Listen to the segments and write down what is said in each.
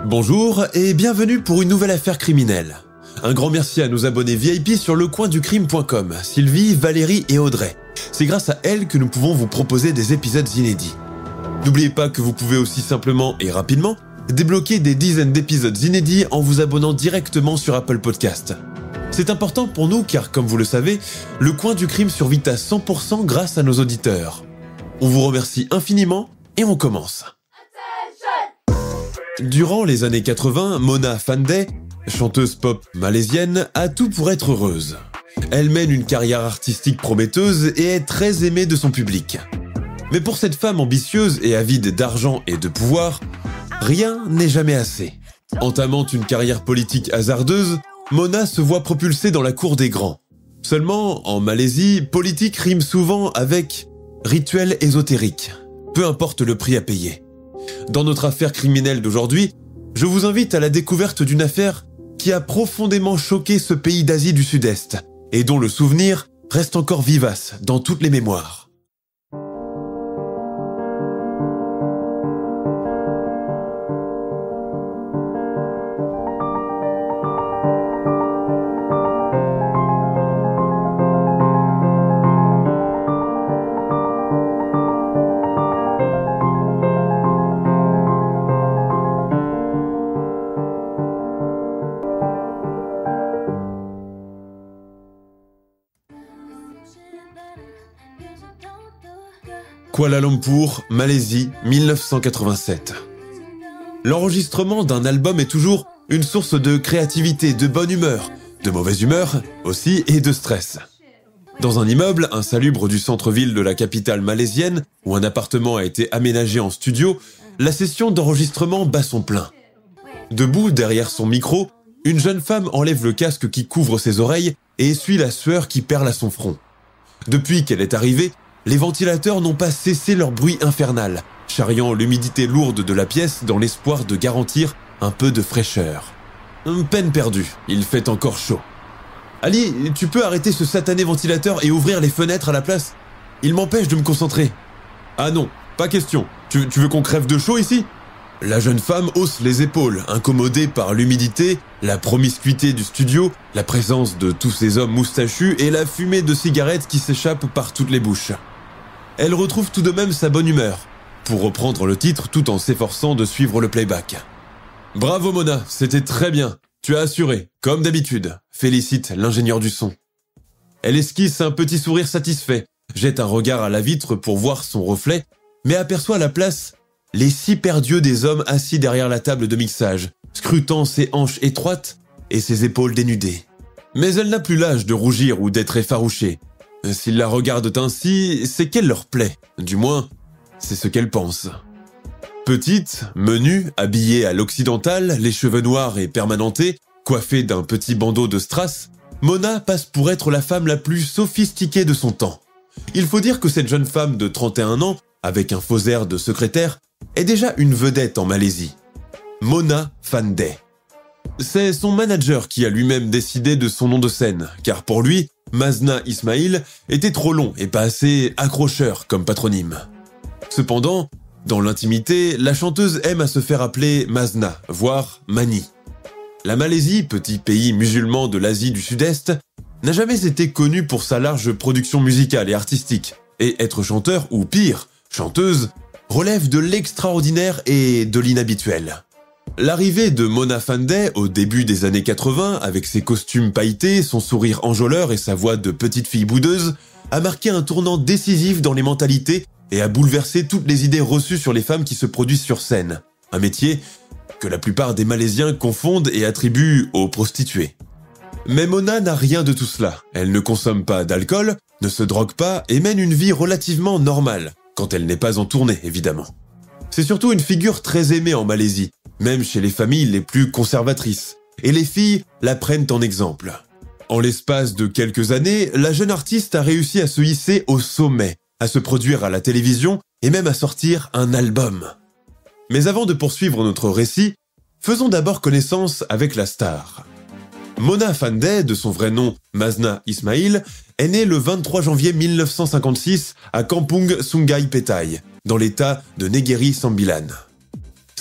Bonjour et bienvenue pour une nouvelle affaire criminelle. Un grand merci à nos abonnés VIP sur lecoinducrime.com, Sylvie, Valérie et Audrey. C'est grâce à elles que nous pouvons vous proposer des épisodes inédits. N'oubliez pas que vous pouvez aussi simplement et rapidement débloquer des dizaines d'épisodes inédits en vous abonnant directement sur Apple Podcast. C'est important pour nous car, comme vous le savez, Le Coin du Crime survit à 100% grâce à nos auditeurs. On vous remercie infiniment et on commence. Durant les années 80, Mona Fandey, chanteuse pop malaisienne, a tout pour être heureuse. Elle mène une carrière artistique prometteuse et est très aimée de son public. Mais pour cette femme ambitieuse et avide d'argent et de pouvoir, rien n'est jamais assez. Entamant une carrière politique hasardeuse, Mona se voit propulsée dans la cour des grands. Seulement, en Malaisie, politique rime souvent avec rituel ésotérique, peu importe le prix à payer. Dans notre affaire criminelle d'aujourd'hui, je vous invite à la découverte d'une affaire qui a profondément choqué ce pays d'Asie du Sud-Est et dont le souvenir reste encore vivace dans toutes les mémoires. Kuala Lumpur, Malaisie, 1987. L'enregistrement d'un album est toujours une source de créativité, de bonne humeur, de mauvaise humeur aussi et de stress. Dans un immeuble insalubre du centre-ville de la capitale malaisienne, où un appartement a été aménagé en studio, la session d'enregistrement bat son plein. Debout derrière son micro, une jeune femme enlève le casque qui couvre ses oreilles et essuie la sueur qui perle à son front. Depuis qu'elle est arrivée, les ventilateurs n'ont pas cessé leur bruit infernal, charriant l'humidité lourde de la pièce dans l'espoir de garantir un peu de fraîcheur. Peine perdue, il fait encore chaud. Ali, tu peux arrêter ce satané ventilateur et ouvrir les fenêtres à la place? Il m'empêche de me concentrer. Ah non, pas question. Tu veux qu'on crève de chaud ici? La jeune femme hausse les épaules, incommodée par l'humidité, la promiscuité du studio, la présence de tous ces hommes moustachus et la fumée de cigarettes qui s'échappe par toutes les bouches. Elle retrouve tout de même sa bonne humeur, pour reprendre le titre tout en s'efforçant de suivre le playback. Bravo Mona, c'était très bien. Tu as assuré, comme d'habitude, félicite l'ingénieur du son. Elle esquisse un petit sourire satisfait, jette un regard à la vitre pour voir son reflet, mais aperçoit à la place les 6 paires d'yeux des hommes assis derrière la table de mixage, scrutant ses hanches étroites et ses épaules dénudées. Mais elle n'a plus l'âge de rougir ou d'être effarouchée. S'ils la regardent ainsi, c'est qu'elle leur plaît. Du moins, c'est ce qu'elle pense. Petite, menue, habillée à l'occidentale, les cheveux noirs et permanentés, coiffée d'un petit bandeau de strass, Mona passe pour être la femme la plus sophistiquée de son temps. Il faut dire que cette jeune femme de 31 ans, avec un faux air de secrétaire, est déjà une vedette en Malaisie. Mona Fandey. C'est son manager qui a lui-même décidé de son nom de scène, car pour lui, Mazna Ismail était trop long et pas assez accrocheur comme patronyme. Cependant, dans l'intimité, la chanteuse aime à se faire appeler Mazna, voire Mani. La Malaisie, petit pays musulman de l'Asie du Sud-Est, n'a jamais été connue pour sa large production musicale et artistique, et être chanteur, ou pire, chanteuse, relève de l'extraordinaire et de l'inhabituel. L'arrivée de Mona Fandey au début des années 80, avec ses costumes pailletés, son sourire enjôleur et sa voix de petite fille boudeuse, a marqué un tournant décisif dans les mentalités et a bouleversé toutes les idées reçues sur les femmes qui se produisent sur scène. Un métier que la plupart des Malaisiens confondent et attribuent aux prostituées. Mais Mona n'a rien de tout cela. Elle ne consomme pas d'alcool, ne se drogue pas et mène une vie relativement normale, quand elle n'est pas en tournée, évidemment. C'est surtout une figure très aimée en Malaisie, même chez les familles les plus conservatrices, et les filles la prennent en exemple. En l'espace de quelques années, la jeune artiste a réussi à se hisser au sommet, à se produire à la télévision et même à sortir un album. Mais avant de poursuivre notre récit, faisons d'abord connaissance avec la star. Mona Fandey, de son vrai nom Mazna Ismail, est née le 23 janvier 1956 à Kampung Sungai Petai, dans l'état de Negeri Sembilan.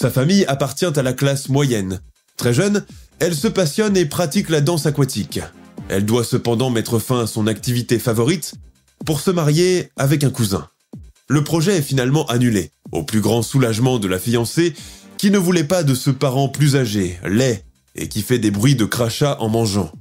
Sa famille appartient à la classe moyenne. Très jeune, elle se passionne et pratique la danse aquatique. Elle doit cependant mettre fin à son activité favorite pour se marier avec un cousin. Le projet est finalement annulé, au plus grand soulagement de la fiancée qui ne voulait pas de ce parent plus âgé, laid et qui fait des bruits de crachat en mangeant.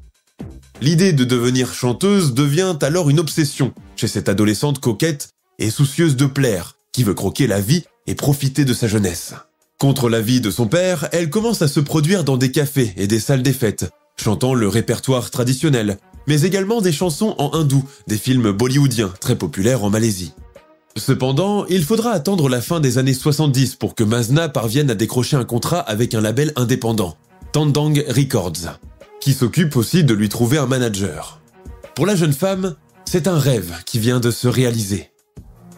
L'idée de devenir chanteuse devient alors une obsession chez cette adolescente coquette et soucieuse de plaire, qui veut croquer la vie et profiter de sa jeunesse. Contre l'avis de son père, elle commence à se produire dans des cafés et des salles des fêtes, chantant le répertoire traditionnel, mais également des chansons en hindou, des films bollywoodiens très populaires en Malaisie. Cependant, il faudra attendre la fin des années 70 pour que Mazna parvienne à décrocher un contrat avec un label indépendant, Tandang Records, qui s'occupe aussi de lui trouver un manager. Pour la jeune femme, c'est un rêve qui vient de se réaliser.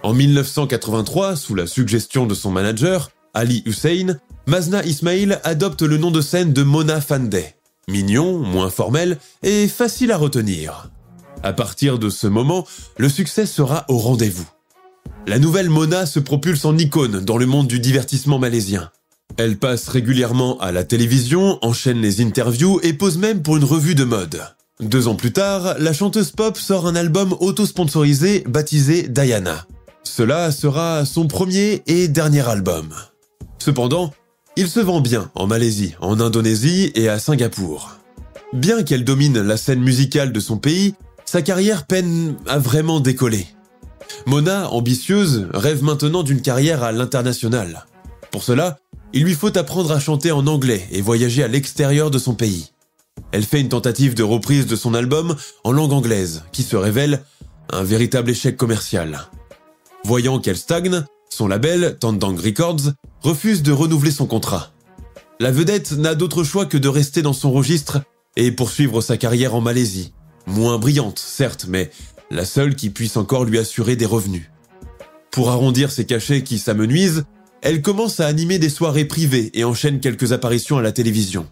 En 1983, sous la suggestion de son manager, Ali Hussein, Mazna Ismail adopte le nom de scène de Mona Fandey. Mignon, moins formel et facile à retenir. À partir de ce moment, le succès sera au rendez-vous. La nouvelle Mona se propulse en icône dans le monde du divertissement malaisien. Elle passe régulièrement à la télévision, enchaîne les interviews et pose même pour une revue de mode. 2 ans plus tard, la chanteuse pop sort un album auto-sponsorisé baptisé Diana. Cela sera son premier et dernier album. Cependant, il se vend bien en Malaisie, en Indonésie et à Singapour. Bien qu'elle domine la scène musicale de son pays, sa carrière peine à vraiment décoller. Mona, ambitieuse, rêve maintenant d'une carrière à l'international. Pour cela, il lui faut apprendre à chanter en anglais et voyager à l'extérieur de son pays. Elle fait une tentative de reprise de son album en langue anglaise, qui se révèle un véritable échec commercial. Voyant qu'elle stagne, son label, Tandang Records, refuse de renouveler son contrat. La vedette n'a d'autre choix que de rester dans son registre et poursuivre sa carrière en Malaisie. Moins brillante, certes, mais la seule qui puisse encore lui assurer des revenus. Pour arrondir ses cachets qui s'amenuisent, elle commence à animer des soirées privées et enchaîne quelques apparitions à la télévision.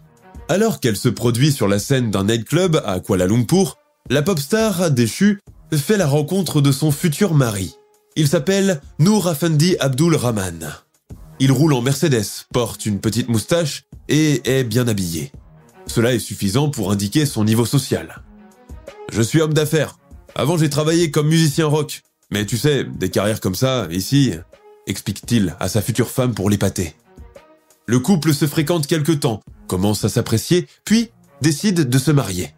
Alors qu'elle se produit sur la scène d'un nightclub à Kuala Lumpur, la pop star déchue fait la rencontre de son futur mari. Il s'appelle Noor Afendi Abdul Rahman. Il roule en Mercedes, porte une petite moustache et est bien habillé. Cela est suffisant pour indiquer son niveau social. « Je suis homme d'affaires. Avant j'ai travaillé comme musicien rock. Mais tu sais, des carrières comme ça, ici, explique-t-il à sa future femme pour l'épater. Le couple se fréquente quelque temps, commence à s'apprécier, puis décide de se marier.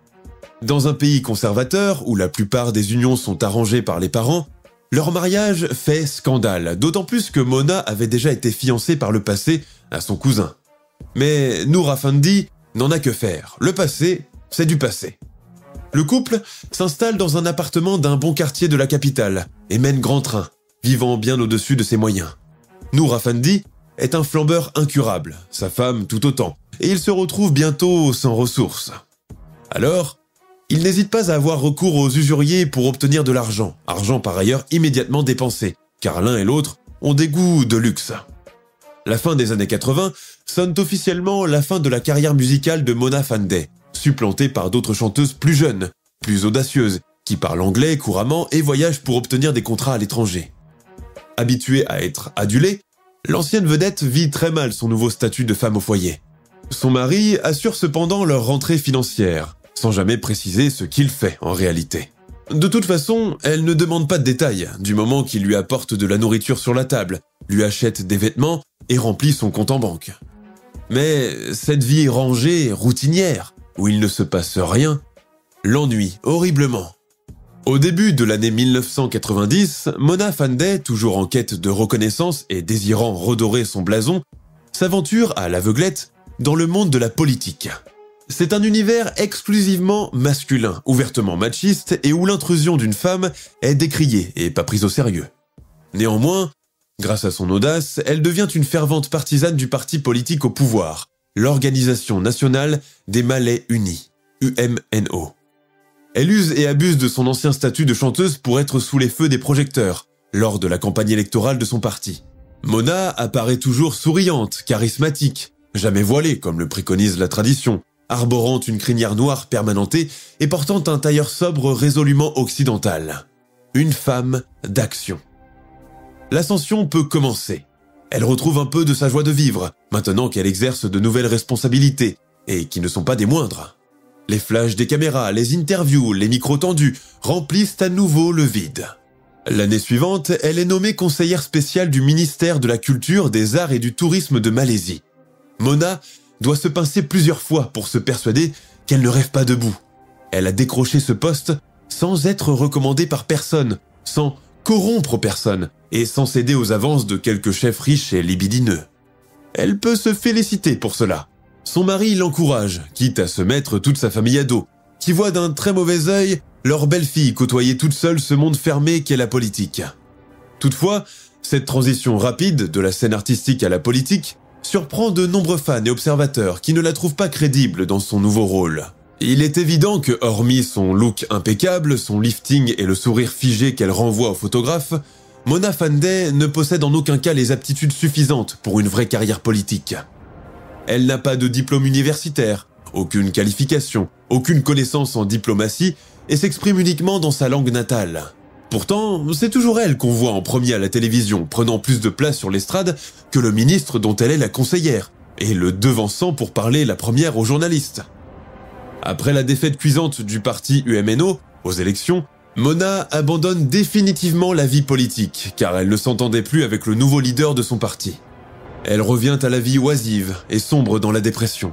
Dans un pays conservateur, où la plupart des unions sont arrangées par les parents, leur mariage fait scandale, d'autant plus que Mona avait déjà été fiancée par le passé à son cousin. Mais Noor Afendi n'en a que faire. Le passé, c'est du passé. Le couple s'installe dans un appartement d'un bon quartier de la capitale et mène grand train, vivant bien au-dessus de ses moyens. Noor Afendi est un flambeur incurable, sa femme tout autant, et il se retrouve bientôt sans ressources. Alors, il n'hésite pas à avoir recours aux usuriers pour obtenir de l'argent, argent par ailleurs immédiatement dépensé, car l'un et l'autre ont des goûts de luxe. La fin des années 80 sonne officiellement la fin de la carrière musicale de Mona Fandey, supplantée par d'autres chanteuses plus jeunes, plus audacieuses, qui parlent anglais couramment et voyagent pour obtenir des contrats à l'étranger. Habituée à être adulée, l'ancienne vedette vit très mal son nouveau statut de femme au foyer. Son mari assure cependant leur rentrée financière, sans jamais préciser ce qu'il fait en réalité. De toute façon, elle ne demande pas de détails, du moment qu'il lui apporte de la nourriture sur la table, lui achète des vêtements et remplit son compte en banque. Mais cette vie rangée, routinière, où il ne se passe rien, l'ennuie horriblement. Au début de l'année 1990, Mona Fandey, toujours en quête de reconnaissance et désirant redorer son blason, s'aventure à l'aveuglette dans le monde de la politique. C'est un univers exclusivement masculin, ouvertement machiste et où l'intrusion d'une femme est décriée et pas prise au sérieux. Néanmoins, grâce à son audace, elle devient une fervente partisane du parti politique au pouvoir, l'Organisation nationale des Malais unis, UMNO. Elle use et abuse de son ancien statut de chanteuse pour être sous les feux des projecteurs, lors de la campagne électorale de son parti. Mona apparaît toujours souriante, charismatique, jamais voilée comme le préconise la tradition, arborant une crinière noire permanentée et portant un tailleur sobre résolument occidental. Une femme d'action. L'ascension peut commencer. Elle retrouve un peu de sa joie de vivre, maintenant qu'elle exerce de nouvelles responsabilités, et qui ne sont pas des moindres. Les flashs des caméras, les interviews, les micros tendus remplissent à nouveau le vide. L'année suivante, elle est nommée conseillère spéciale du ministère de la Culture, des Arts et du Tourisme de Malaisie. Mona doit se pincer plusieurs fois pour se persuader qu'elle ne rêve pas debout. Elle a décroché ce poste sans être recommandée par personne, sans corrompre personne et sans céder aux avances de quelques chefs riches et libidineux. Elle peut se féliciter pour cela. Son mari l'encourage, quitte à se mettre toute sa famille à dos, qui voit d'un très mauvais œil leur belle-fille côtoyer toute seule ce monde fermé qu'est la politique. Toutefois, cette transition rapide de la scène artistique à la politique surprend de nombreux fans et observateurs qui ne la trouvent pas crédible dans son nouveau rôle. Il est évident que, hormis son look impeccable, son lifting et le sourire figé qu'elle renvoie aux photographes, Mona Fandey ne possède en aucun cas les aptitudes suffisantes pour une vraie carrière politique. Elle n'a pas de diplôme universitaire, aucune qualification, aucune connaissance en diplomatie et s'exprime uniquement dans sa langue natale. Pourtant, c'est toujours elle qu'on voit en premier à la télévision, prenant plus de place sur l'estrade que le ministre dont elle est la conseillère, et le devançant pour parler la première aux journalistes. Après la défaite cuisante du parti UMNO aux élections, Mona abandonne définitivement la vie politique, car elle ne s'entendait plus avec le nouveau leader de son parti. Elle revient à la vie oisive et sombre dans la dépression.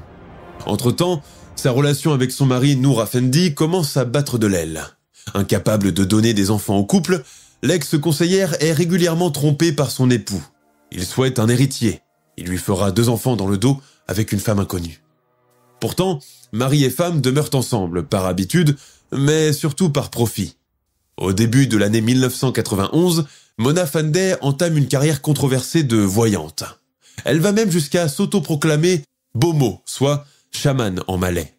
Entre-temps, sa relation avec son mari Noor Afendi commence à battre de l'aile. Incapable de donner des enfants au couple, l'ex-conseillère est régulièrement trompée par son époux. Il souhaite un héritier. Il lui fera 2 enfants dans le dos avec une femme inconnue. Pourtant, mari et femme demeurent ensemble, par habitude, mais surtout par profit. Au début de l'année 1991, Mona Fandey entame une carrière controversée de voyante. Elle va même jusqu'à s'autoproclamer Bomo, soit chaman en malais.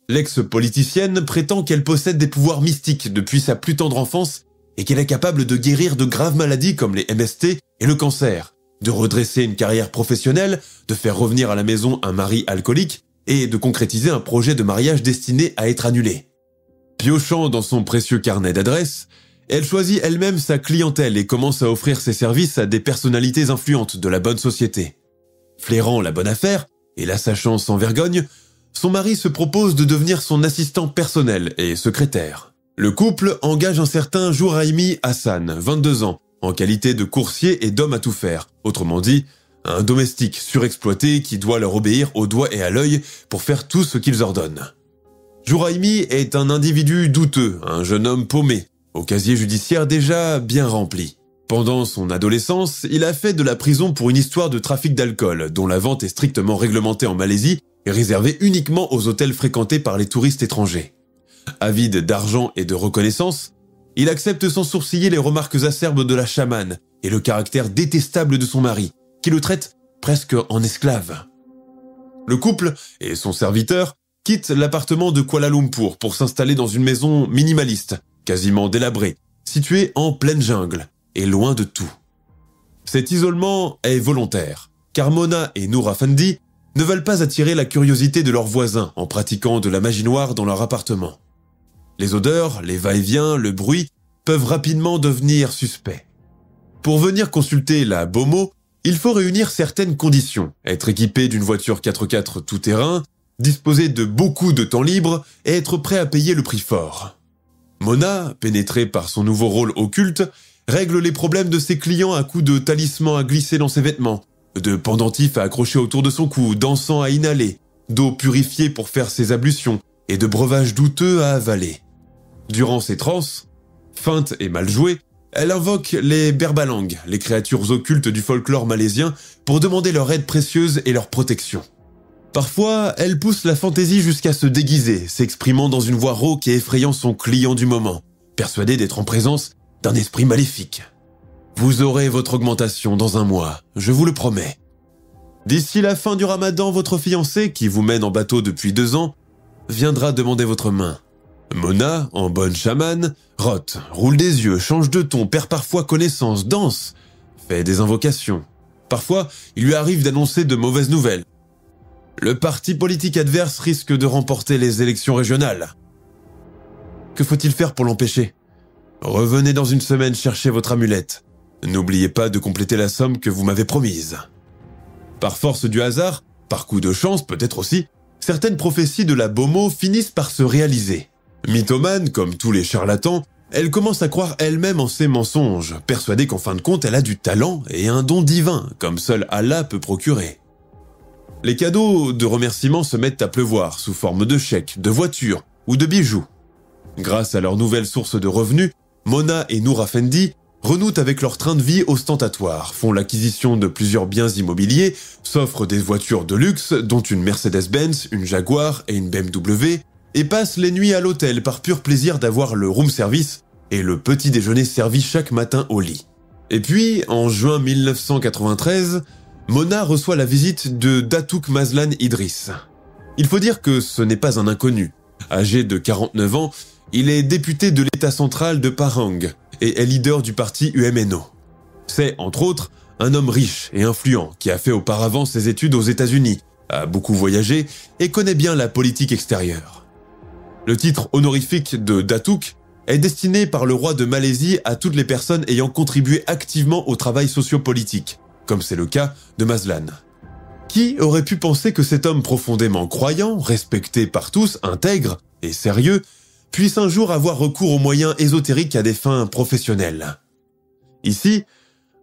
L'ex-politicienne prétend qu'elle possède des pouvoirs mystiques depuis sa plus tendre enfance et qu'elle est capable de guérir de graves maladies comme les MST et le cancer, de redresser une carrière professionnelle, de faire revenir à la maison un mari alcoolique et de concrétiser un projet de mariage destiné à être annulé. Piochant dans son précieux carnet d'adresses, elle choisit elle-même sa clientèle et commence à offrir ses services à des personnalités influentes de la bonne société. Flairant la bonne affaire et la sachant sans vergogne, son mari se propose de devenir son assistant personnel et secrétaire. Le couple engage un certain Jouraimi Hassan, 22 ans, en qualité de coursier et d'homme à tout faire, autrement dit, un domestique surexploité qui doit leur obéir au doigt et à l'œil pour faire tout ce qu'ils ordonnent. Jouraimi est un individu douteux, un jeune homme paumé, au casier judiciaire déjà bien rempli. Pendant son adolescence, il a fait de la prison pour une histoire de trafic d'alcool, dont la vente est strictement réglementée en Malaisie et réservée uniquement aux hôtels fréquentés par les touristes étrangers. Avide d'argent et de reconnaissance, il accepte sans sourciller les remarques acerbes de la chamane et le caractère détestable de son mari, qui le traite presque en esclave. Le couple et son serviteur quittent l'appartement de Kuala Lumpur pour s'installer dans une maison minimaliste, quasiment délabrée, située en pleine jungle et loin de tout. Cet isolement est volontaire, car Mona et Noor Afendi ne veulent pas attirer la curiosité de leurs voisins en pratiquant de la magie noire dans leur appartement. Les odeurs, les va-et-vient, le bruit peuvent rapidement devenir suspects. Pour venir consulter la Bomo, il faut réunir certaines conditions, être équipé d'une voiture 4x4 tout-terrain, disposer de beaucoup de temps libre et être prêt à payer le prix fort. Mona, pénétrée par son nouveau rôle occulte, règle les problèmes de ses clients à coups de talismans à glisser dans ses vêtements, de pendentifs à accrocher autour de son cou, d'encens à inhaler, d'eau purifiée pour faire ses ablutions et de breuvages douteux à avaler. Durant ses transes, feintes et mal jouées, elle invoque les Berbalang, les créatures occultes du folklore malaisien, pour demander leur aide précieuse et leur protection. Parfois, elle pousse la fantaisie jusqu'à se déguiser, s'exprimant dans une voix rauque et effrayant son client du moment, persuadée d'être en présence d'un esprit maléfique. Vous aurez votre augmentation dans 1 mois, je vous le promets. D'ici la fin du ramadan, votre fiancé, qui vous mène en bateau depuis 2 ans, viendra demander votre main. Mona, en bonne chamane, rote, roule des yeux, change de ton, perd parfois connaissance, danse, fait des invocations. Parfois, il lui arrive d'annoncer de mauvaises nouvelles. Le parti politique adverse risque de remporter les élections régionales. Que faut-il faire pour l'empêcher ? Revenez dans 1 semaine chercher votre amulette. N'oubliez pas de compléter la somme que vous m'avez promise. » Par force du hasard, par coup de chance peut-être aussi, certaines prophéties de la Bomo finissent par se réaliser. Mythomane, comme tous les charlatans, elle commence à croire elle-même en ses mensonges, persuadée qu'en fin de compte elle a du talent et un don divin, comme seul Allah peut procurer. Les cadeaux de remerciement se mettent à pleuvoir sous forme de chèques, de voitures ou de bijoux. Grâce à leur nouvelle source de revenus, Mona et Nour Afendi renouent avec leur train de vie ostentatoire, font l'acquisition de plusieurs biens immobiliers, s'offrent des voitures de luxe, dont une Mercedes-Benz, une Jaguar et une BMW, et passent les nuits à l'hôtel par pur plaisir d'avoir le room service et le petit déjeuner servi chaque matin au lit. Et puis, en juin 1993, Mona reçoit la visite de Datouk Mazlan Idriss. Il faut dire que ce n'est pas un inconnu. Âgé de 49 ans, il est député de l'État central de Pahang et est leader du parti UMNO. C'est, entre autres, un homme riche et influent qui a fait auparavant ses études aux États-Unis, a beaucoup voyagé et connaît bien la politique extérieure. Le titre honorifique de Datouk est destiné par le roi de Malaisie à toutes les personnes ayant contribué activement au travail sociopolitique, comme c'est le cas de Mazlan. Qui aurait pu penser que cet homme profondément croyant, respecté par tous, intègre et sérieux, puisse un jour avoir recours aux moyens ésotériques à des fins professionnelles? Ici,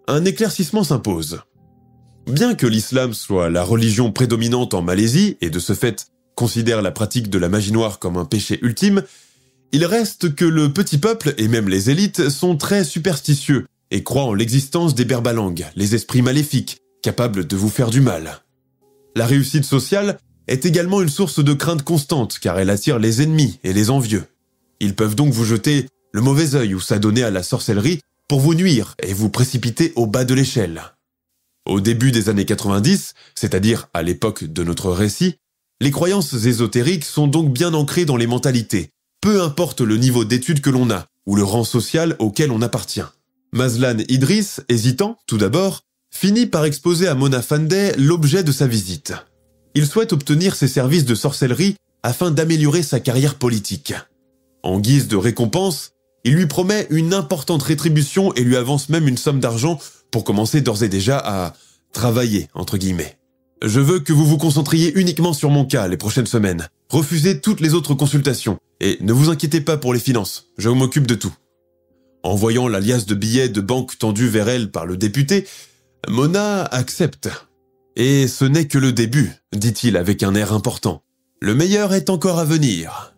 un éclaircissement s'impose. Bien que l'islam soit la religion prédominante en Malaisie et de ce fait considère la pratique de la magie noire comme un péché ultime, il reste que le petit peuple et même les élites sont très superstitieux et croient en l'existence des berbalangs, les esprits maléfiques, capables de vous faire du mal. La réussite sociale est également une source de crainte constante car elle attire les ennemis et les envieux. Ils peuvent donc vous jeter le mauvais œil ou s'adonner à la sorcellerie pour vous nuire et vous précipiter au bas de l'échelle. Au début des années 90, c'est-à-dire à l'époque de notre récit, les croyances ésotériques sont donc bien ancrées dans les mentalités, peu importe le niveau d'études que l'on a ou le rang social auquel on appartient. Mazlan Idriss, hésitant tout d'abord, finit par exposer à Mona Fandey l'objet de sa visite. Il souhaite obtenir ses services de sorcellerie afin d'améliorer sa carrière politique. En guise de récompense, il lui promet une importante rétribution et lui avance même une somme d'argent pour commencer d'ores et déjà à « travailler » entre guillemets. « Je veux que vous vous concentriez uniquement sur mon cas les prochaines semaines. Refusez toutes les autres consultations et ne vous inquiétez pas pour les finances, je m'occupe de tout. » En voyant la liasse de billets de banque tendue vers elle par le député, Mona accepte. « Et ce n'est que le début, dit-il avec un air important. Le meilleur est encore à venir. »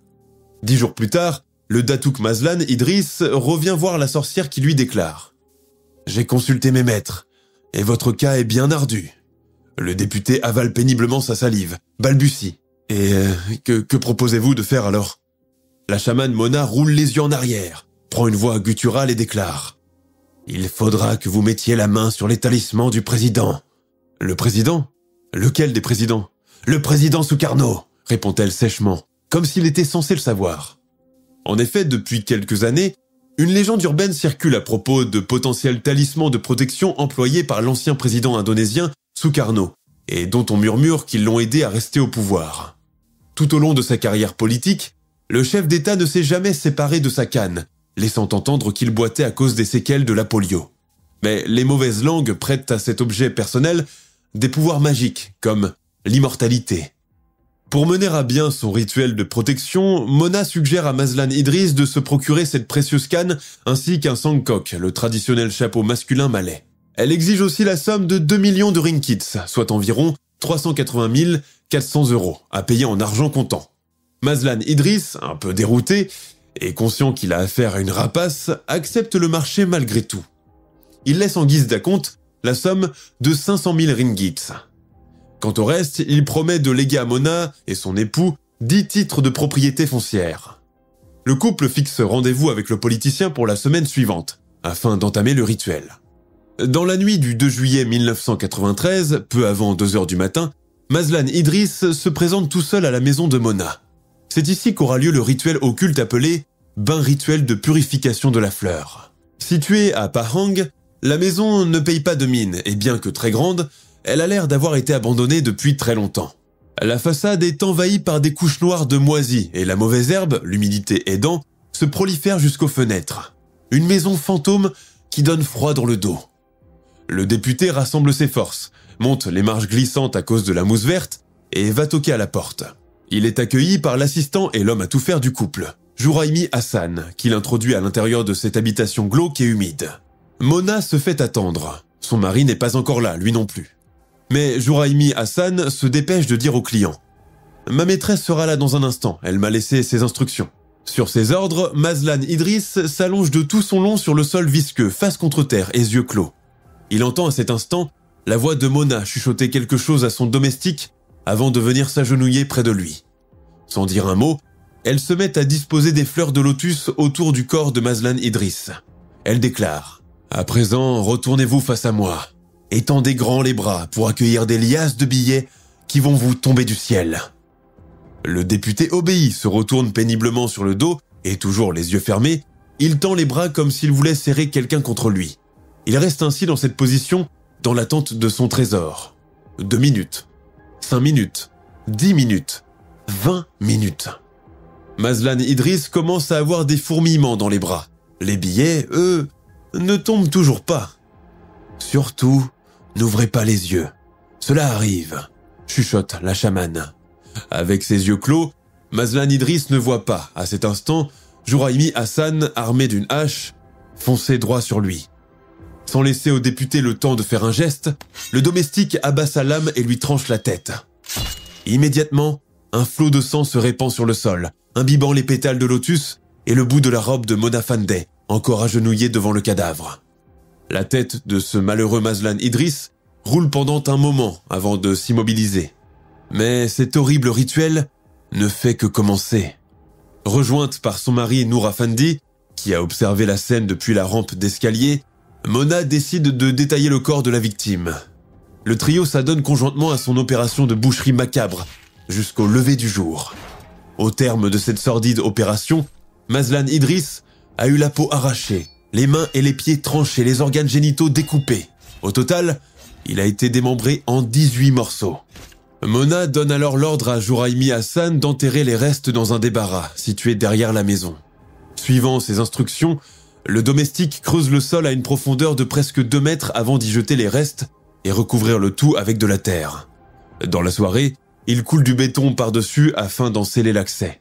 10 jours plus tard, le Datouk Mazlan Idriss revient voir la sorcière qui lui déclare « J'ai consulté mes maîtres, et votre cas est bien ardu. » Le député avale péniblement sa salive, balbutie. « Et que proposez-vous de faire alors ?» La chamane Mona roule les yeux en arrière, prend une voix gutturale et déclare « Il faudra que vous mettiez la main sur les talismans du président. »« Le président ? Lequel des présidents ? »« Le président Sukarno !» répond-elle sèchement, comme s'il était censé le savoir. En effet, depuis quelques années, une légende urbaine circule à propos de potentiels talismans de protection employés par l'ancien président indonésien Sukarno, et dont on murmure qu'ils l'ont aidé à rester au pouvoir. Tout au long de sa carrière politique, le chef d'État ne s'est jamais séparé de sa canne, laissant entendre qu'il boitait à cause des séquelles de la polio. Mais les mauvaises langues prêtent à cet objet personnel des pouvoirs magiques, comme l'immortalité. Pour mener à bien son rituel de protection, Mona suggère à Mazlan Idriss de se procurer cette précieuse canne ainsi qu'un sangkok, le traditionnel chapeau masculin malais. Elle exige aussi la somme de 2 millions de ringgits, soit environ 380 400 €, à payer en argent comptant. Mazlan Idriss, un peu dérouté, et conscient qu'il a affaire à une rapace, accepte le marché malgré tout. Il laisse en guise d'acompte la somme de 500 000 ringgits. Quant au reste, il promet de léguer à Mona et son époux 10 titres de propriété foncière. Le couple fixe rendez-vous avec le politicien pour la semaine suivante, afin d'entamer le rituel. Dans la nuit du 2 juillet 1993, peu avant 2 heures du matin, Mazlan Idriss se présente tout seul à la maison de Mona. C'est ici qu'aura lieu le rituel occulte appelé « bain rituel de purification de la fleur ». Située à Pahang, la maison ne paye pas de mine et bien que très grande, elle a l'air d'avoir été abandonnée depuis très longtemps. La façade est envahie par des couches noires de moisis et la mauvaise herbe, l'humidité aidant, se prolifère jusqu'aux fenêtres. Une maison fantôme qui donne froid dans le dos. Le député rassemble ses forces, monte les marches glissantes à cause de la mousse verte et va toquer à la porte. Il est accueilli par l'assistant et l'homme à tout faire du couple, Jouraimi Hassan, qui l'introduit à l'intérieur de cette habitation glauque et humide. Mona se fait attendre. Son mari n'est pas encore là, lui non plus. Mais Jouraimi Hassan se dépêche de dire au client « Ma maîtresse sera là dans un instant, elle m'a laissé ses instructions. » Sur ses ordres, Mazlan Idriss s'allonge de tout son long sur le sol visqueux, face contre terre et yeux clos. Il entend à cet instant la voix de Mona chuchoter quelque chose à son domestique avant de venir s'agenouiller près de lui. Sans dire un mot, elle se met à disposer des fleurs de lotus autour du corps de Mazlan Idriss. Elle déclare « À présent, retournez-vous face à moi. Étendez grand les bras pour accueillir des liasses de billets qui vont vous tomber du ciel. » Le député obéit, se retourne péniblement sur le dos et, toujours les yeux fermés, il tend les bras comme s'il voulait serrer quelqu'un contre lui. Il reste ainsi dans cette position dans l'attente de son trésor. 2 minutes, 5 minutes, 10 minutes, 20 minutes. Mazlan Idriss commence à avoir des fourmillements dans les bras. Les billets, eux, ne tombent toujours pas. « Surtout, n'ouvrez pas les yeux. Cela arrive », chuchote la chamane. Avec ses yeux clos, Mazlan Idriss ne voit pas, à cet instant, Jouraimi Hassan, armé d'une hache, foncer droit sur lui. Sans laisser au député le temps de faire un geste, le domestique abat sa lame et lui tranche la tête. Immédiatement, un flot de sang se répand sur le sol, imbibant les pétales de lotus et le bout de la robe de Mona Fandeh, encore agenouillée devant le cadavre. La tête de ce malheureux Mazlan Idriss roule pendant un moment avant de s'immobiliser. Mais cet horrible rituel ne fait que commencer. Rejointe par son mari Nour Afandi, qui a observé la scène depuis la rampe d'escalier, Mona décide de détailler le corps de la victime. Le trio s'adonne conjointement à son opération de boucherie macabre, jusqu'au lever du jour. Au terme de cette sordide opération, Mazlan Idriss a eu la peau arrachée, les mains et les pieds tranchés, les organes génitaux découpés. Au total, il a été démembré en 18 morceaux. Mona donne alors l'ordre à Jouraimi Hassan d'enterrer les restes dans un débarras situé derrière la maison. Suivant ses instructions, le domestique creuse le sol à une profondeur de presque 2 mètres avant d'y jeter les restes et recouvrir le tout avec de la terre. Dans la soirée, il coule du béton par-dessus afin d'en sceller l'accès.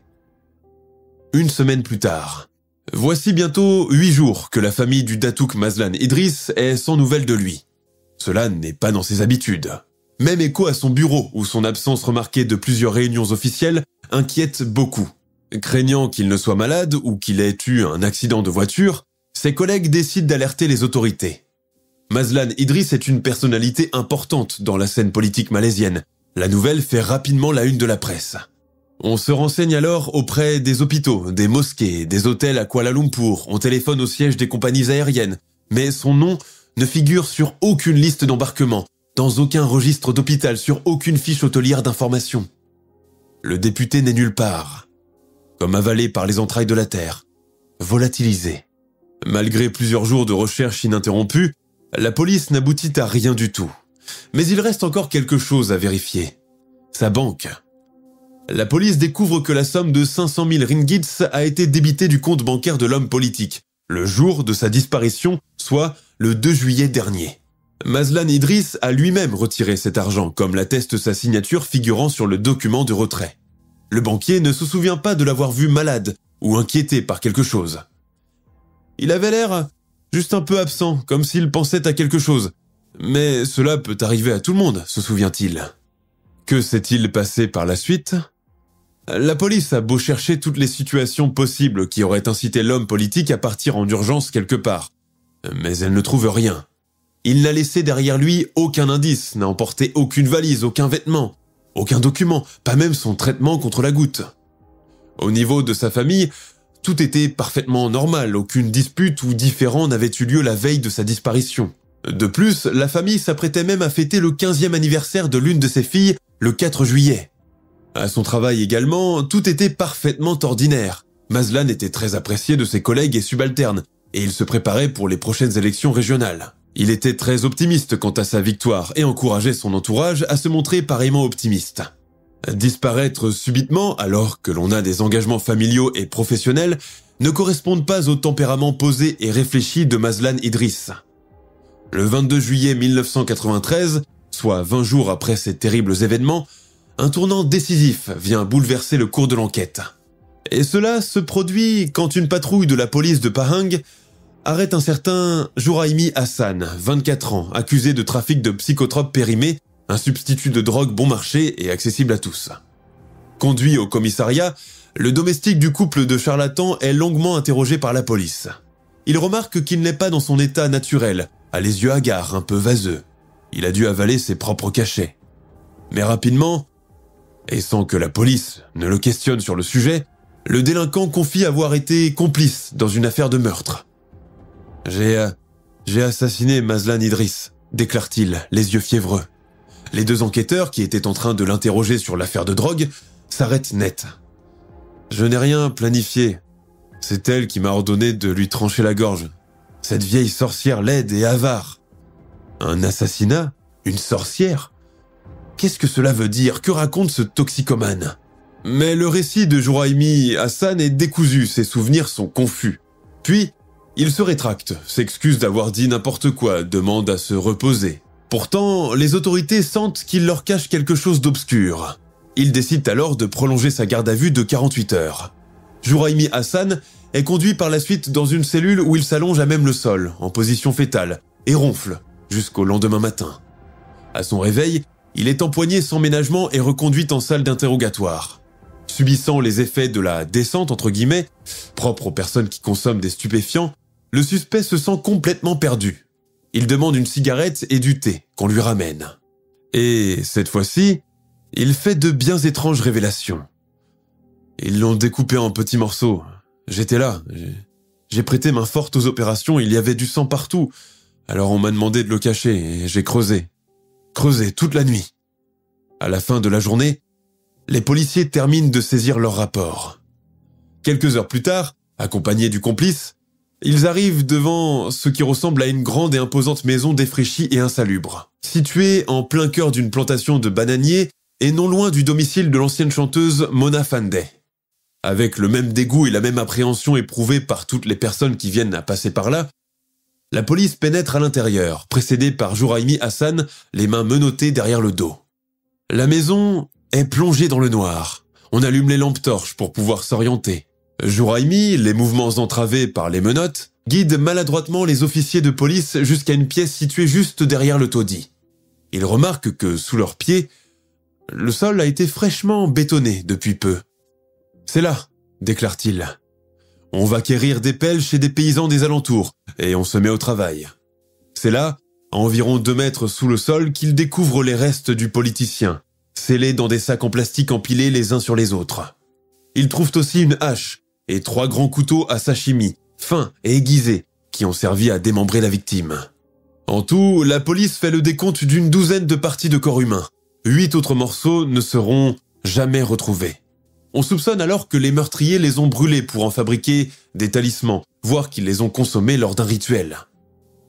1 semaine plus tard, voici bientôt 8 jours que la famille du Datouk Mazlan Idriss est sans nouvelles de lui. Cela n'est pas dans ses habitudes. Même écho à son bureau, où son absence remarquée de plusieurs réunions officielles inquiète beaucoup. Craignant qu'il ne soit malade ou qu'il ait eu un accident de voiture, ses collègues décident d'alerter les autorités. Mazlan Idriss est une personnalité importante dans la scène politique malaisienne. La nouvelle fait rapidement la une de la presse. On se renseigne alors auprès des hôpitaux, des mosquées, des hôtels à Kuala Lumpur, on téléphone au siège des compagnies aériennes, mais son nom ne figure sur aucune liste d'embarquement, dans aucun registre d'hôpital, sur aucune fiche hôtelière d'information. Le député n'est nulle part, comme avalé par les entrailles de la terre, volatilisé. Malgré plusieurs jours de recherche ininterrompue, la police n'aboutit à rien du tout. Mais il reste encore quelque chose à vérifier. Sa banque. La police découvre que la somme de 500 000 ringgits a été débitée du compte bancaire de l'homme politique, le jour de sa disparition, soit le 2 juillet dernier. Mazlan Idriss a lui-même retiré cet argent, comme l'atteste sa signature figurant sur le document de retrait. Le banquier ne se souvient pas de l'avoir vu malade ou inquiété par quelque chose. Il avait l'air juste un peu absent, comme s'il pensait à quelque chose. Mais cela peut arriver à tout le monde, se souvient-il. Que s'est-il passé par la suite ? La police a beau chercher toutes les situations possibles qui auraient incité l'homme politique à partir en urgence quelque part, mais elle ne trouve rien. Il n'a laissé derrière lui aucun indice, n'a emporté aucune valise, aucun vêtement, aucun document, pas même son traitement contre la goutte. Au niveau de sa famille, tout était parfaitement normal, aucune dispute ou différend n'avait eu lieu la veille de sa disparition. De plus, la famille s'apprêtait même à fêter le 15e anniversaire de l'une de ses filles, le 4 juillet. À son travail également, tout était parfaitement ordinaire. Mazlan était très apprécié de ses collègues et subalternes, et il se préparait pour les prochaines élections régionales. Il était très optimiste quant à sa victoire et encourageait son entourage à se montrer pareillement optimiste. Disparaître subitement, alors que l'on a des engagements familiaux et professionnels, ne correspondent pas au tempérament posé et réfléchi de Mazlan Idriss. Le 22 juillet 1993, soit 20 jours après ces terribles événements, un tournant décisif vient bouleverser le cours de l'enquête. Et cela se produit quand une patrouille de la police de Pahang arrête un certain Jouraimi Hassan, 24 ans, accusé de trafic de psychotropes périmés, un substitut de drogue bon marché et accessible à tous. Conduit au commissariat, le domestique du couple de charlatans est longuement interrogé par la police. Il remarque qu'il n'est pas dans son état naturel, a les yeux hagards, un peu vaseux. Il a dû avaler ses propres cachets. Mais rapidement, et sans que la police ne le questionne sur le sujet, le délinquant confie avoir été complice dans une affaire de meurtre. « J'ai assassiné Mazlan Idriss », déclare-t-il, les yeux fiévreux. Les deux enquêteurs, qui étaient en train de l'interroger sur l'affaire de drogue, s'arrêtent net. « Je n'ai rien planifié. C'est elle qui m'a ordonné de lui trancher la gorge. Cette vieille sorcière laide et avare. » Un assassinat? Une sorcière? Qu'est-ce que cela veut dire? Que raconte ce toxicomane? Mais le récit de Jouraimi Hassan est décousu, ses souvenirs sont confus. Puis, il se rétracte, s'excuse d'avoir dit n'importe quoi, demande à se reposer. Pourtant, les autorités sentent qu'il leur cache quelque chose d'obscur. Ils décident alors de prolonger sa garde à vue de 48 heures. Jouraimi Hassan est conduit par la suite dans une cellule où il s'allonge à même le sol, en position fétale, et ronfle, jusqu'au lendemain matin. À son réveil, il est empoigné sans ménagement et reconduit en salle d'interrogatoire. Subissant les effets de la descente, entre guillemets, propre aux personnes qui consomment des stupéfiants, le suspect se sent complètement perdu. Il demande une cigarette et du thé qu'on lui ramène. Et cette fois-ci, il fait de bien étranges révélations. Ils l'ont découpé en petits morceaux. J'étais là. J'ai prêté main forte aux opérations, il y avait du sang partout. Alors on m'a demandé de le cacher et j'ai creusé. Creusé toute la nuit. À la fin de la journée, les policiers terminent de saisir leur rapport. Quelques heures plus tard, accompagnés du complice, ils arrivent devant ce qui ressemble à une grande et imposante maison défraîchie et insalubre, située en plein cœur d'une plantation de bananiers et non loin du domicile de l'ancienne chanteuse Mona Fandey. Avec le même dégoût et la même appréhension éprouvée par toutes les personnes qui viennent à passer par là, la police pénètre à l'intérieur, précédée par Jouraimi Hassan, les mains menottées derrière le dos. La maison est plongée dans le noir. On allume les lampes torches pour pouvoir s'orienter. Jouraimi, les mouvements entravés par les menottes, guide maladroitement les officiers de police jusqu'à une pièce située juste derrière le taudis. Il remarque que, sous leurs pieds, le sol a été fraîchement bétonné depuis peu. « C'est là », déclare-t-il. « On va quérir des pelles chez des paysans des alentours, et on se met au travail. » C'est là, à environ 2 mètres sous le sol, qu'il découvre les restes du politicien, scellés dans des sacs en plastique empilés les uns sur les autres. Ils trouvent aussi une hache et 3 grands couteaux à sashimi, fins et aiguisés, qui ont servi à démembrer la victime. En tout, la police fait le décompte d'une 12aine de parties de corps humain. 8 autres morceaux ne seront jamais retrouvés. On soupçonne alors que les meurtriers les ont brûlés pour en fabriquer des talismans, voire qu'ils les ont consommés lors d'un rituel.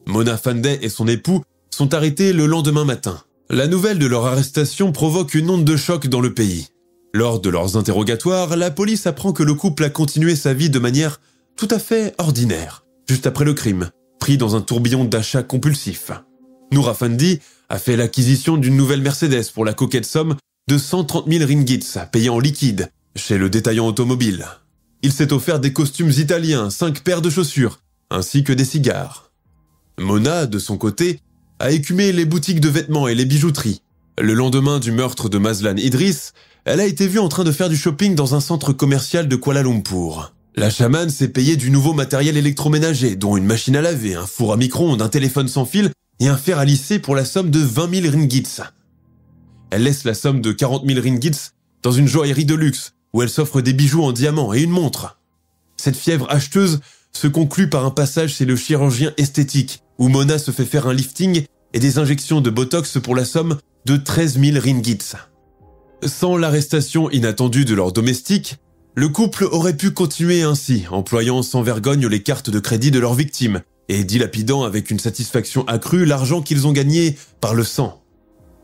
Mona Fandey et son époux sont arrêtés le lendemain matin. La nouvelle de leur arrestation provoque une onde de choc dans le pays. Lors de leurs interrogatoires, la police apprend que le couple a continué sa vie de manière tout à fait ordinaire, juste après le crime, pris dans un tourbillon d'achats compulsifs. Nour Afandi a fait l'acquisition d'une nouvelle Mercedes pour la coquette somme de 130 000 ringgits, payée en liquide, chez le détaillant automobile. Il s'est offert des costumes italiens, 5 paires de chaussures, ainsi que des cigares. Mona, de son côté, a écumé les boutiques de vêtements et les bijouteries. Le lendemain du meurtre de Mazlan Idriss, elle a été vue en train de faire du shopping dans un centre commercial de Kuala Lumpur. La chamane s'est payée du nouveau matériel électroménager, dont une machine à laver, un four à micro-ondes, un téléphone sans fil et un fer à lisser pour la somme de 20 000 ringgits. Elle laisse la somme de 40 000 ringgits dans une joaillerie de luxe, où elle s'offre des bijoux en diamant et une montre. Cette fièvre acheteuse se conclut par un passage chez le chirurgien esthétique, où Mona se fait faire un lifting et des injections de botox pour la somme de 13 000 ringgits. Sans l'arrestation inattendue de leur domestique, le couple aurait pu continuer ainsi, employant sans vergogne les cartes de crédit de leurs victimes et dilapidant avec une satisfaction accrue l'argent qu'ils ont gagné par le sang.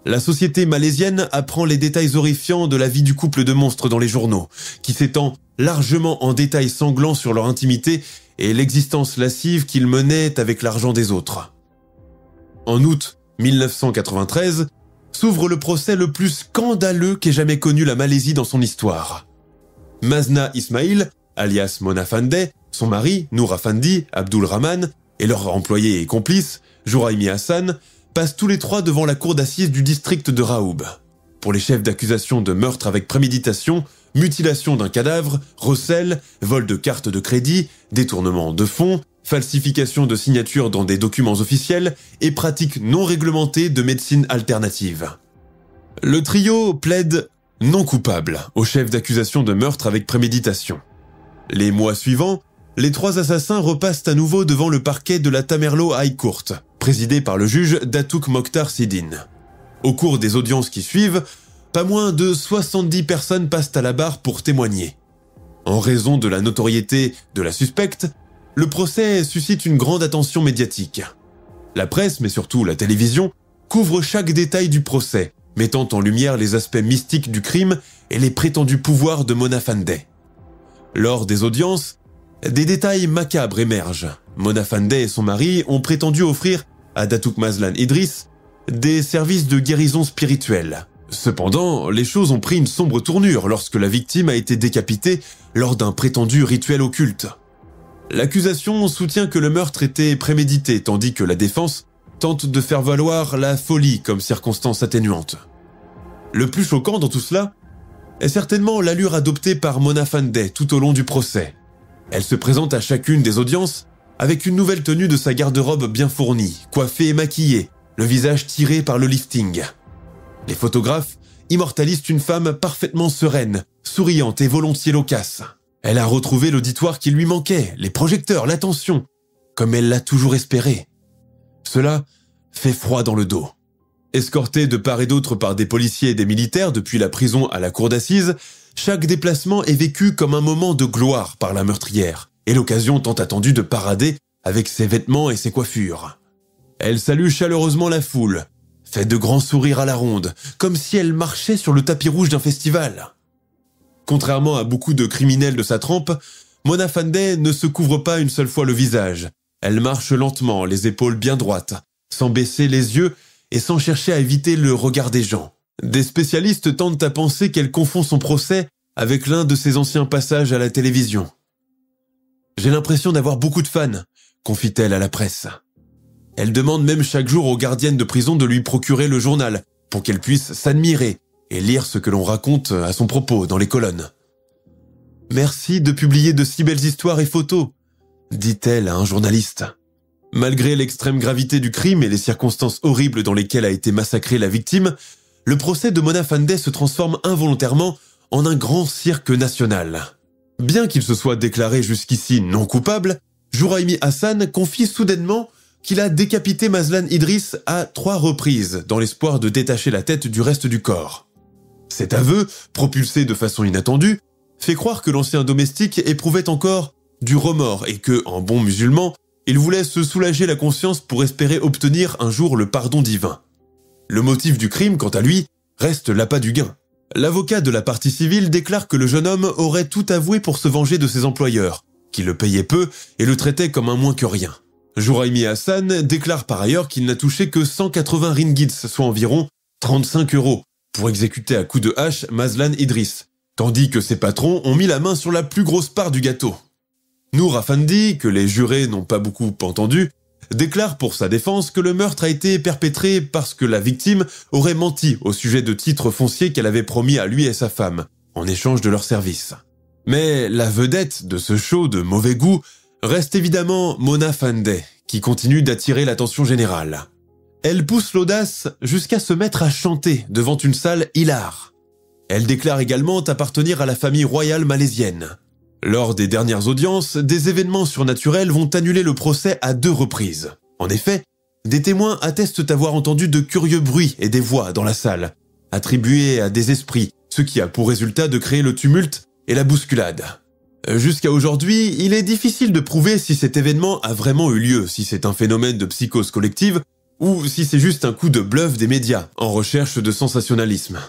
La société malaisienne apprend les détails horrifiants de la vie du couple de monstres dans les journaux, qui s'étend largement en détails sanglants sur leur intimité et l'existence lascive qu'ils menaient avec l'argent des autres. En août 1993, s'ouvre le procès le plus scandaleux qu'ait jamais connu la Malaisie dans son histoire. Mazna Ismail, alias Mona Fandeh, son mari, Noor Afandi, Abdul Rahman, et leur employé et complice, Jouraimi Hassan, passent tous les trois devant la cour d'assises du district de Raoub. Pour les chefs d'accusation de meurtre avec préméditation, mutilation d'un cadavre, recel, vol de cartes de crédit, détournement de fonds, falsification de signatures dans des documents officiels et pratiques non réglementées de médecine alternative. Le trio plaide non coupable au chef d'accusation de meurtre avec préméditation. Les mois suivants, les trois assassins repassent à nouveau devant le parquet de la Tamerlow High Court, présidé par le juge Datuk Mokhtar Sidine. Au cours des audiences qui suivent, pas moins de 70 personnes passent à la barre pour témoigner. En raison de la notoriété de la suspecte, le procès suscite une grande attention médiatique. La presse, mais surtout la télévision, couvre chaque détail du procès, mettant en lumière les aspects mystiques du crime et les prétendus pouvoirs de Mona Fandeh. Lors des audiences, des détails macabres émergent. Mona Fandeh et son mari ont prétendu offrir à Datuk Mazlan Idris des services de guérison spirituelle. Cependant, les choses ont pris une sombre tournure lorsque la victime a été décapitée lors d'un prétendu rituel occulte. L'accusation soutient que le meurtre était prémédité, tandis que la défense tente de faire valoir la folie comme circonstance atténuante. Le plus choquant dans tout cela est certainement l'allure adoptée par Mona Fandeh tout au long du procès. Elle se présente à chacune des audiences avec une nouvelle tenue de sa garde-robe bien fournie, coiffée et maquillée, le visage tiré par le lifting. Les photographes immortalisent une femme parfaitement sereine, souriante et volontiers loquace. Elle a retrouvé l'auditoire qui lui manquait, les projecteurs, l'attention, comme elle l'a toujours espéré. Cela fait froid dans le dos. Escortée de part et d'autre par des policiers et des militaires depuis la prison à la cour d'assises, chaque déplacement est vécu comme un moment de gloire par la meurtrière, et l'occasion tant attendue de parader avec ses vêtements et ses coiffures. Elle salue chaleureusement la foule, fait de grands sourires à la ronde, comme si elle marchait sur le tapis rouge d'un festival. Contrairement à beaucoup de criminels de sa trempe, Mona Fandeh ne se couvre pas une seule fois le visage. Elle marche lentement, les épaules bien droites, sans baisser les yeux et sans chercher à éviter le regard des gens. Des spécialistes tentent à penser qu'elle confond son procès avec l'un de ses anciens passages à la télévision. « J'ai l'impression d'avoir beaucoup de fans », confie-t-elle à la presse. Elle demande même chaque jour aux gardiennes de prison de lui procurer le journal pour qu'elle puisse s'admirer et lire ce que l'on raconte à son propos dans les colonnes. « Merci de publier de si belles histoires et photos », dit-elle à un journaliste. Malgré l'extrême gravité du crime et les circonstances horribles dans lesquelles a été massacrée la victime, le procès de Mona Fandeh se transforme involontairement en un grand cirque national. Bien qu'il se soit déclaré jusqu'ici non coupable, Jouraimi Hassan confie soudainement qu'il a décapité Mazlan Idris à 3 reprises dans l'espoir de détacher la tête du reste du corps. Cet aveu, propulsé de façon inattendue, fait croire que l'ancien domestique éprouvait encore du remords et que, en bon musulman, il voulait se soulager la conscience pour espérer obtenir un jour le pardon divin. Le motif du crime, quant à lui, reste l'appât du gain. L'avocat de la partie civile déclare que le jeune homme aurait tout avoué pour se venger de ses employeurs, qui le payaient peu et le traitaient comme un moins que rien. Jouraimi Hassan déclare par ailleurs qu'il n'a touché que 180 ringgits, soit environ 35 €, pour exécuter à coups de hache Mazlan Idris, tandis que ses patrons ont mis la main sur la plus grosse part du gâteau. Noor Afandi, que les jurés n'ont pas beaucoup entendu, déclare pour sa défense que le meurtre a été perpétré parce que la victime aurait menti au sujet de titres fonciers qu'elle avait promis à lui et sa femme, en échange de leurs services. Mais la vedette de ce show de mauvais goût reste évidemment Mona Fandeh, qui continue d'attirer l'attention générale. Elle pousse l'audace jusqu'à se mettre à chanter devant une salle hilare. Elle déclare également appartenir à la famille royale malaisienne. Lors des dernières audiences, des événements surnaturels vont annuler le procès à 2 reprises. En effet, des témoins attestent avoir entendu de curieux bruits et des voix dans la salle, attribués à des esprits, ce qui a pour résultat de créer le tumulte et la bousculade. Jusqu'à aujourd'hui, il est difficile de prouver si cet événement a vraiment eu lieu, si c'est un phénomène de psychose collective, ou si c'est juste un coup de bluff des médias, en recherche de sensationnalisme.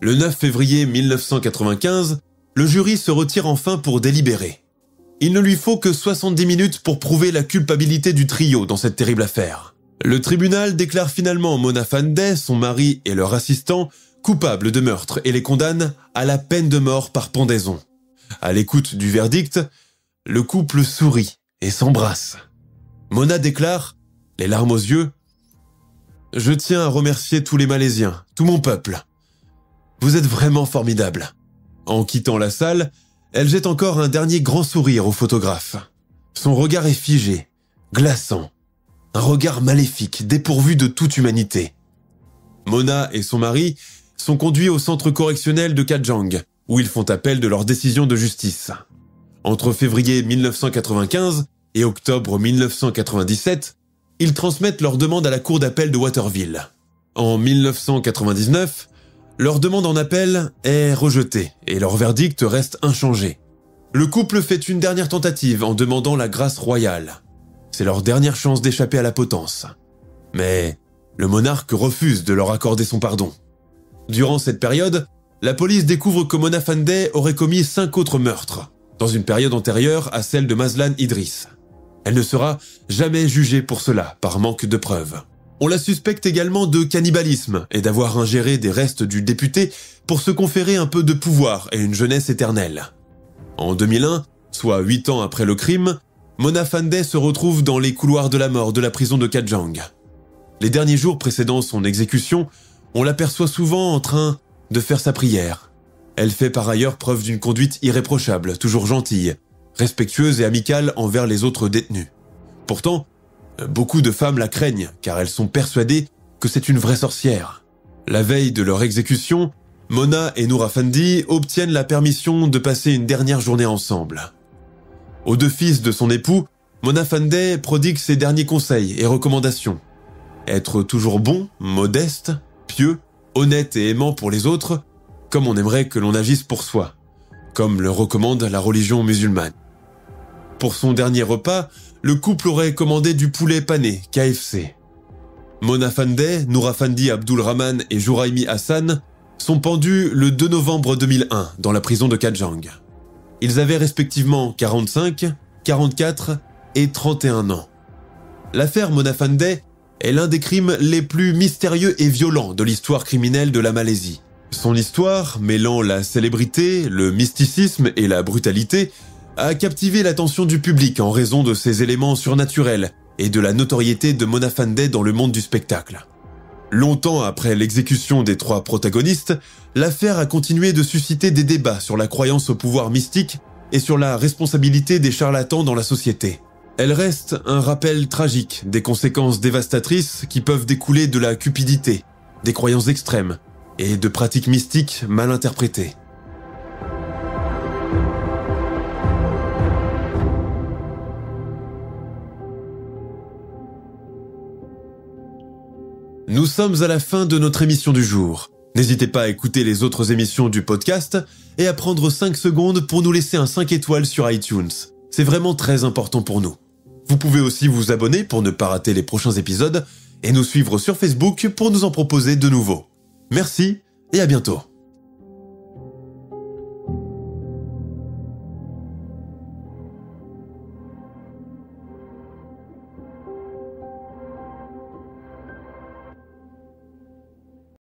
Le 9 février 1995, le jury se retire enfin pour délibérer. Il ne lui faut que 70 minutes pour prouver la culpabilité du trio dans cette terrible affaire. Le tribunal déclare finalement Mona Fandey, son mari et leur assistant coupables de meurtre et les condamne à la peine de mort par pendaison. À l'écoute du verdict, le couple sourit et s'embrasse. Mona déclare, les larmes aux yeux, « Je tiens à remercier tous les Malaisiens, tout mon peuple. Vous êtes vraiment formidables. » En quittant la salle, elle jette encore un dernier grand sourire au photographe. Son regard est figé, glaçant. Un regard maléfique, dépourvu de toute humanité. Mona et son mari sont conduits au centre correctionnel de Kajang, où ils font appel de leur décision de justice. Entre février 1995 et octobre 1997, ils transmettent leur demande à la cour d'appel de Waterville. En 1999, leur demande en appel est rejetée et leur verdict reste inchangé. Le couple fait une dernière tentative en demandant la grâce royale. C'est leur dernière chance d'échapper à la potence. Mais le monarque refuse de leur accorder son pardon. Durant cette période, la police découvre que Mona Fandey aurait commis 5 autres meurtres, dans une période antérieure à celle de Mazlan Idriss. Elle ne sera jamais jugée pour cela, par manque de preuves. On la suspecte également de cannibalisme et d'avoir ingéré des restes du député pour se conférer un peu de pouvoir et une jeunesse éternelle. En 2001, soit 8 ans après le crime, Mona Fandey se retrouve dans les couloirs de la mort de la prison de Kajang. Les derniers jours précédant son exécution, on l'aperçoit souvent en train de faire sa prière. Elle fait par ailleurs preuve d'une conduite irréprochable, toujours gentille, respectueuse et amicale envers les autres détenus. Pourtant, beaucoup de femmes la craignent car elles sont persuadées que c'est une vraie sorcière. La veille de leur exécution, Mona et Noor Effendi obtiennent la permission de passer une dernière journée ensemble. Aux 2 fils de son époux, Mona Fandey prodigue ses derniers conseils et recommandations. Être toujours bon, modeste, pieux, honnête et aimant pour les autres, comme on aimerait que l'on agisse pour soi, comme le recommande la religion musulmane. Pour son dernier repas, le couple aurait commandé du poulet pané, KFC. Mona Fandey, Noor Effendi Abdulrahman et Jouraimi Hassan sont pendus le 2 novembre 2001 dans la prison de Kajang. Ils avaient respectivement 45, 44 et 31 ans. L'affaire Mona Fandey est l'un des crimes les plus mystérieux et violents de l'histoire criminelle de la Malaisie. Son histoire, mêlant la célébrité, le mysticisme et la brutalité, a captivé l'attention du public en raison de ses éléments surnaturels et de la notoriété de Mona Fandey dans le monde du spectacle. Longtemps après l'exécution des 3 protagonistes, l'affaire a continué de susciter des débats sur la croyance au pouvoir mystique et sur la responsabilité des charlatans dans la société. Elle reste un rappel tragique des conséquences dévastatrices qui peuvent découler de la cupidité, des croyances extrêmes et de pratiques mystiques mal interprétées. Nous sommes à la fin de notre émission du jour. N'hésitez pas à écouter les autres émissions du podcast et à prendre 5 secondes pour nous laisser un 5 étoiles sur iTunes. C'est vraiment très important pour nous. Vous pouvez aussi vous abonner pour ne pas rater les prochains épisodes et nous suivre sur Facebook pour nous en proposer de nouveaux. Merci et à bientôt.